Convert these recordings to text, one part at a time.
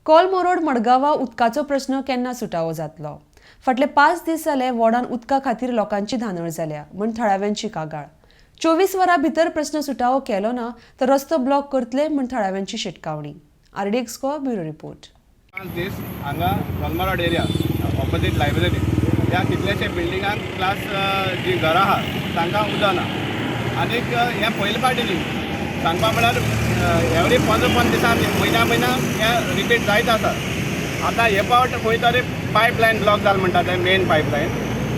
कोलमोरोड मडगांवां उदकाचो प्रश्न केन्ना सुटावो जातलो? फाटले 5 दीस जाले वॉर्डान उदका खातीर लोकांची धांदळ जाल्या म्हूण थळाव्यांची कागाळ. 24 वरां भितर प्रश्न सुटावो केलो ना तर रस्तो ब्लॉक करतले म्हूण थळाव्यांची शिटकावणी. आरडी एक्सको ब्युरो रिपोर्ट. 5 दीस हांगा कोलमोरोड एरिया ऑपोजीट लायब्ररी ह्या कितलेशे बिल्डिंगांक प्लस जी घरां आहा तांकां उदक ना. आनीक हे पयले फावटी न्ही सांगपा म्हळ्यार एवरी 15 दिसान म्हयन्या हें रिपीट जायत आसा. आतां हे फावट खंय तरी पायपलायन ब्लॉक जालें म्हणटा तें मेन पायपलायन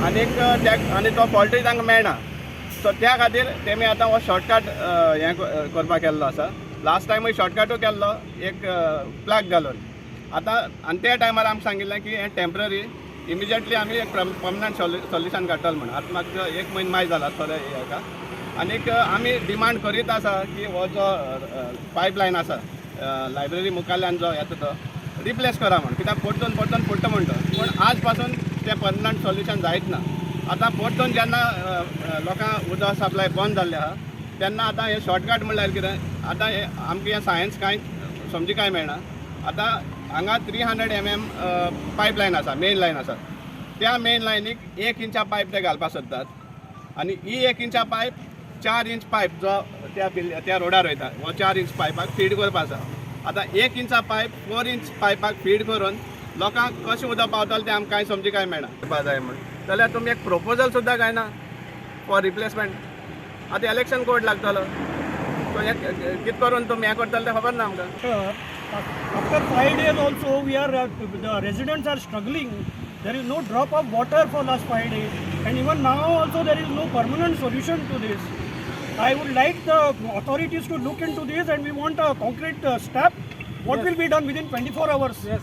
आनी तो फॉल्टूय तांकां मेळना. सो त्या खातीर तेमी आतां हो शॉर्टकट हें करपाक केल्लो आसा. लास्ट टायमूय शॉर्टकटूय केल्लो एक प्लग घालून. आतां आनी त्या टायमार आमकां सांगिल्लें की हें टेम्पररी इमिजिएटली आमी एक परमनंट सोल्युशन काडटले म्हणून. आतां म्हाका 1 म्हयनो माय जाला थोडे हेका. आनीक आमी डिमांड करीत आसा की हो जो पायपलायन आसा लायब्ररी मुखाल्यान जो येता तो रिप्लेस करा म्हण. कित्याक परतून पडटा म्हणटा पूण आज पासून तें परमनंट सोल्युशन जायत ना. आतां परतून जेन्ना लोकांक उदक सप्लाय बंद जाल्लें आहा तेन्ना आतां हे शॉर्टकट म्हणल्यार कितें आतां आमकां हें सायन्स कांय समजी कांय मेळना. आतां हांगा 300 mm पायपलायन आसा, मेन लायन आसा. त्या मेन लायनीक 1 इंचा पायप ते घालपाक सोदतात आनी ही 1 इंचा पायप 4 इंच पायप जो त्या रोडार वयता हो 4 इंच पायपाक फीड करपा आसा. आतां 1 इंचा पायप 4 इंच पायपाक फीड करून लोकांक कशें उदक पावतलें तें आमकां कांय समजी कांय मेळना. करपा जाय म्हण जाल्यार तुमी एक प्रपोजल सुद्दां काय ना फॉर रिप्लेसमेंट. आतां इलेक्शन कोड लागतलो सो हें कितें करून तुमी हें करतले तें खबर ना आमकां. After 5 days also we are the residents are struggling. There is no drop of water for last 5 days, and even now also there is no permanent solution to this. I would like the authorities to look into this, and we want a concrete step. What will be done within 24 hours? Yes.